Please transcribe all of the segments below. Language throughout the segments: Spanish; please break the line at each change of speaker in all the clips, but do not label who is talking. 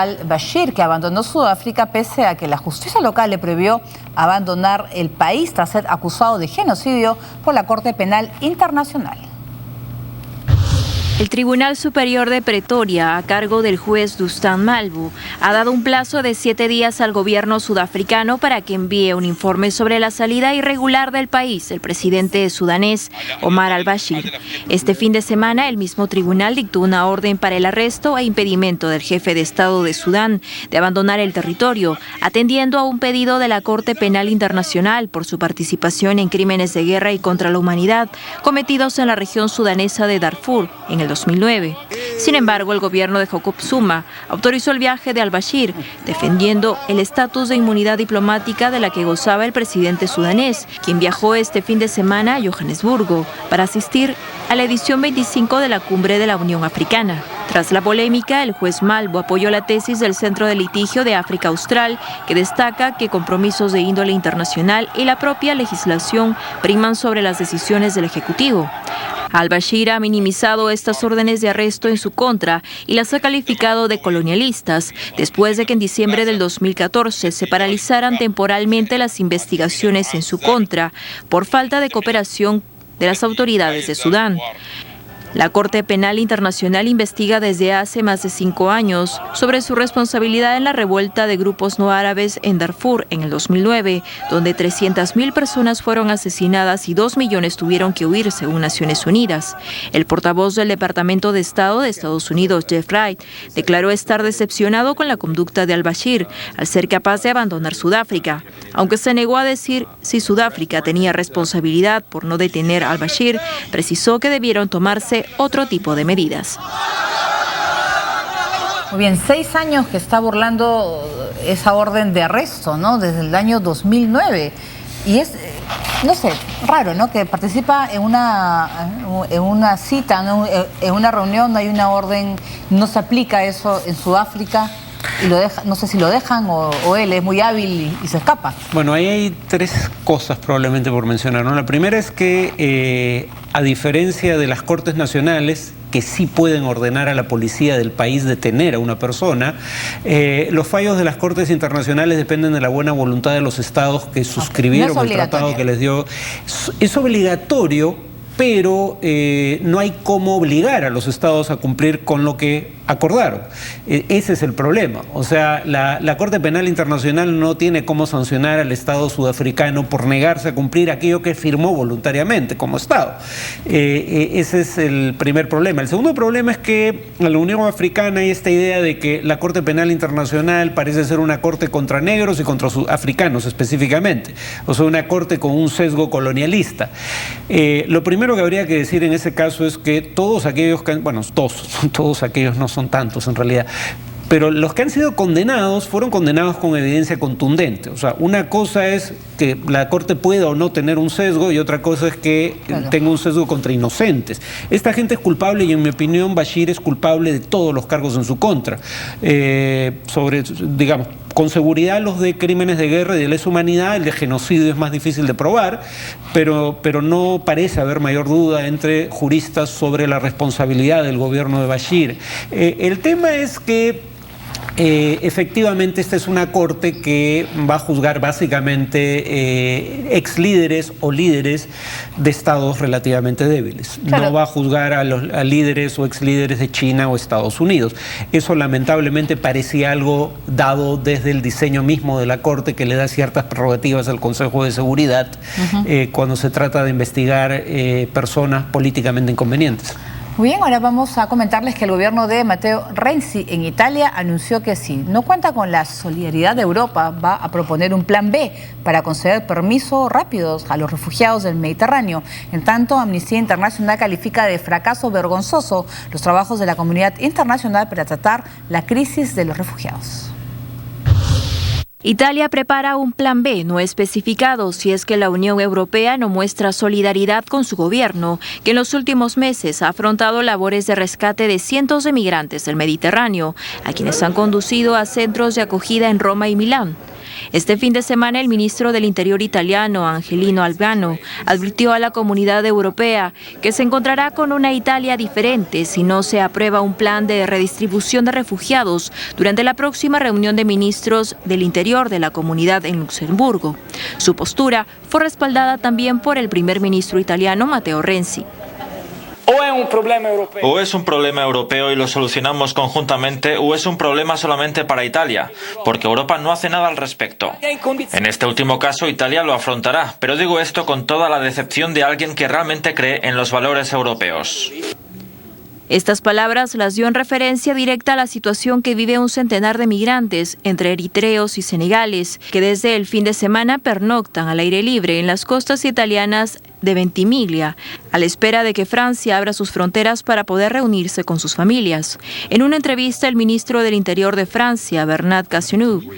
al-Bashir, que abandonó Sudáfrica pese a que la justicia local le prohibió abandonar el país tras ser acusado de genocidio por la Corte Penal Internacional.
El Tribunal Superior de Pretoria, a cargo del juez Dusan Malvo, ha dado un plazo de 7 días al gobierno sudafricano para que envíe un informe sobre la salida irregular del país del presidente sudanés Omar al-Bashir. Este fin de semana, el mismo tribunal dictó una orden para el arresto e impedimento del jefe de Estado de Sudán de abandonar el territorio, atendiendo a un pedido de la Corte Penal Internacional por su participación en crímenes de guerra y contra la humanidad cometidos en la región sudanesa de Darfur en el 2009. Sin embargo, el gobierno de Jacob Zuma autorizó el viaje de al-Bashir, defendiendo el estatus de inmunidad diplomática de la que gozaba el presidente sudanés, quien viajó este fin de semana a Johannesburgo para asistir a la edición 25 de la Cumbre de la Unión Africana. Tras la polémica, el juez Malvo apoyó la tesis del Centro de Litigio de África Austral, que destaca que compromisos de índole internacional y la propia legislación priman sobre las decisiones del Ejecutivo. Al-Bashir ha minimizado estas órdenes de arresto en su contra y las ha calificado de colonialistas, después de que en diciembre del 2014 se paralizaran temporalmente las investigaciones en su contra por falta de cooperación de las autoridades de Sudán. La Corte Penal Internacional investiga desde hace más de 5 años sobre su responsabilidad en la revuelta de grupos no árabes en Darfur en el 2009, donde 300.000 personas fueron asesinadas y 2 millones tuvieron que huir, según Naciones Unidas. El portavoz del Departamento de Estado de Estados Unidos, Jeff Wright, declaró estar decepcionado con la conducta de al-Bashir al ser capaz de abandonar Sudáfrica, aunque se negó a decir si Sudáfrica tenía responsabilidad por no detener a al-Bashir. Precisó que debieron tomarse otro tipo de medidas.
Muy bien, 6 años que está burlando esa orden de arresto, ¿no? Desde el año 2009. Y es, no sé, raro, ¿no? Que participa en una cita, ¿no? En una reunión, hay una orden, no se aplica eso en Sudáfrica. Y lo deja, no sé si lo dejan o él es muy hábil y se escapa.
Bueno, ahí hay 3 cosas probablemente por mencionar, ¿no? La primera es que, a diferencia de las Cortes Nacionales, que sí pueden ordenar a la policía del país detener a una persona, los fallos de las Cortes Internacionales dependen de la buena voluntad de los estados que suscribieron el tratado que les dio. Es obligatorio, pero no hay cómo obligar a los estados a cumplir con lo que acordaron. Ese es el problema. O sea, la Corte Penal Internacional no tiene cómo sancionar al Estado sudafricano por negarse a cumplir aquello que firmó voluntariamente como Estado. Ese es el primer problema. El segundo problema es que en la Unión Africana hay esta idea de que la Corte Penal Internacional parece ser una corte contra negros y contra africanos específicamente. O sea, una corte con un sesgo colonialista. Lo primero que habría que decir en ese caso es que todos aquellos que, bueno, todos aquellos no son tantos en realidad, pero los que han sido condenados fueron condenados con evidencia contundente. O sea, una cosa es que la Corte pueda o no tener un sesgo y otra cosa es que tenga un sesgo contra inocentes. Esta gente es culpable y en mi opinión Bashir es culpable de todos los cargos en su contra. Digamos, con seguridad los de crímenes de guerra y de lesa humanidad, el de genocidio es más difícil de probar, pero no parece haber mayor duda entre juristas sobre la responsabilidad del gobierno de Bashir. El tema es que efectivamente esta es una corte que va a juzgar básicamente ex líderes o líderes de estados relativamente débiles. Claro. No va a juzgar a líderes o ex líderes de China o Estados Unidos. Eso lamentablemente parecía algo dado desde el diseño mismo de la corte, que le da ciertas prerrogativas al Consejo de Seguridad cuando se trata de investigar personas políticamente inconvenientes.
Muy bien, ahora vamos a comentarles que el gobierno de Matteo Renzi en Italia anunció que si no cuenta con la solidaridad de Europa, va a proponer un plan B para conceder permisos rápidos a los refugiados del Mediterráneo. En tanto, Amnistía Internacional califica de fracaso vergonzoso los trabajos de la comunidad internacional para tratar la crisis de los refugiados.
Italia prepara un plan B no especificado si es que la Unión Europea no muestra solidaridad con su gobierno, que en los últimos meses ha afrontado labores de rescate de cientos de migrantes del Mediterráneo, a quienes han conducido a centros de acogida en Roma y Milán. Este fin de semana, el ministro del Interior italiano, Angelino Alfano, advirtió a la comunidad europea que se encontrará con una Italia diferente si no se aprueba un plan de redistribución de refugiados durante la próxima reunión de ministros del Interior de la comunidad en Luxemburgo. Su postura fue respaldada también por el primer ministro italiano, Matteo Renzi.
O es un problema europeo y lo solucionamos conjuntamente, o es un problema solamente para Italia, porque Europa no hace nada al respecto. En este último caso, Italia lo afrontará, pero digo esto con toda la decepción de alguien que realmente cree en los valores europeos.
Estas palabras las dio en referencia directa a la situación que vive un centenar de migrantes, entre eritreos y senegales, que desde el fin de semana pernoctan al aire libre en las costas italianas de Ventimiglia, a la espera de que Francia abra sus fronteras para poder reunirse con sus familias. En una entrevista, el ministro del Interior de Francia, Bernard Cazeneuve,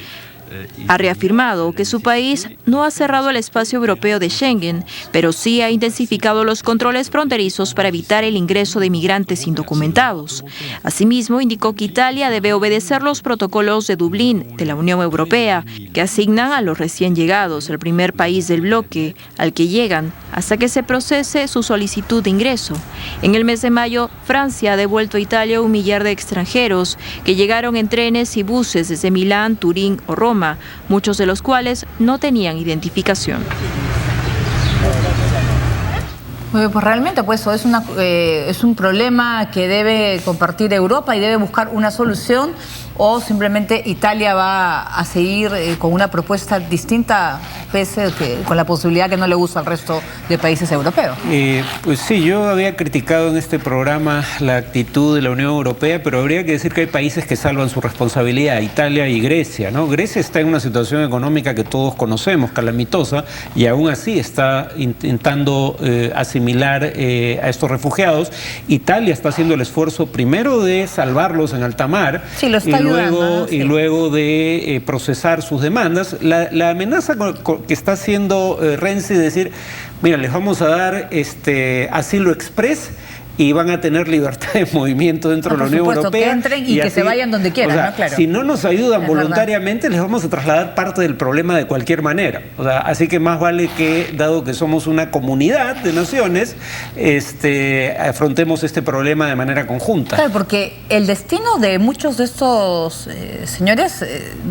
ha reafirmado que su país no ha cerrado el espacio europeo de Schengen, pero sí ha intensificado los controles fronterizos para evitar el ingreso de inmigrantes indocumentados. Asimismo, indicó que Italia debe obedecer los protocolos de Dublín de la Unión Europea, que asignan a los recién llegados el primer país del bloque al que llegan hasta que se procese su solicitud de ingreso. En el mes de mayo, Francia ha devuelto a Italia 1 millar de extranjeros que llegaron en trenes y buses desde Milán, Turín o Roma, muchos de los cuales no tenían identificación.
Pues realmente pues eso es un problema que debe compartir Europa y debe buscar una solución, o simplemente Italia va a seguir con una propuesta distinta, pese a que con la posibilidad que no le gusta al resto de países europeos.
Pues sí, yo había criticado en este programa la actitud de la Unión Europea, pero habría que decir que hay países que salvan su responsabilidad, Italia y Grecia, ¿no? Grecia está en una situación económica que todos conocemos, calamitosa, y aún así está intentando asimilar a estos refugiados. Italia está haciendo el esfuerzo primero de salvarlos en alta mar,
sí, lo está ayudando,
y luego de procesar sus demandas. La amenaza que está haciendo Renzi de decir, mira, les vamos a dar asilo express y van a tener libertad de movimiento dentro de la Unión Europea.
Que entren y que así, se vayan donde quieran,
o sea,
¿no? Claro.
Si no nos ayudan voluntariamente, les vamos a trasladar parte del problema de cualquier manera. O sea, así que más vale que, dado que somos una comunidad de naciones, afrontemos este problema de manera conjunta.
Claro, porque el destino de muchos de estos señores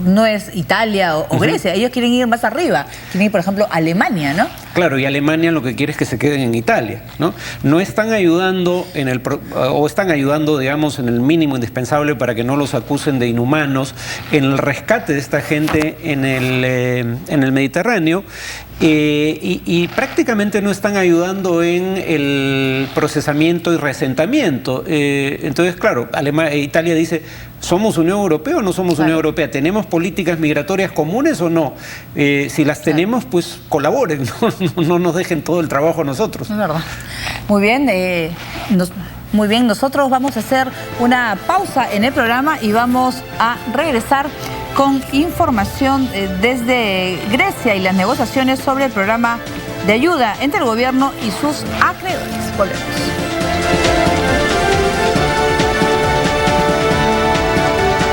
no es Italia o Grecia. Ellos quieren ir más arriba. Quieren ir, por ejemplo, a Alemania, ¿no?
Claro, y Alemania lo que quiere es que se queden en Italia, ¿no? No están ayudando están ayudando, digamos, en el mínimo indispensable para que no los acusen de inhumanos en el rescate de esta gente en el Mediterráneo, y prácticamente no están ayudando en el procesamiento y reasentamiento. Entonces, claro, Italia dice, ¿somos Unión Europea o no somos Unión Europea? ¿Tenemos políticas migratorias comunes o no? Si las tenemos, pues colaboren, no nos dejen todo el trabajo a nosotros.
Es verdad. Muy bien, muy bien, nosotros vamos a hacer una pausa en el programa y vamos a regresar con información desde Grecia y las negociaciones sobre el programa de ayuda entre el gobierno y sus acreedores. Volvemos.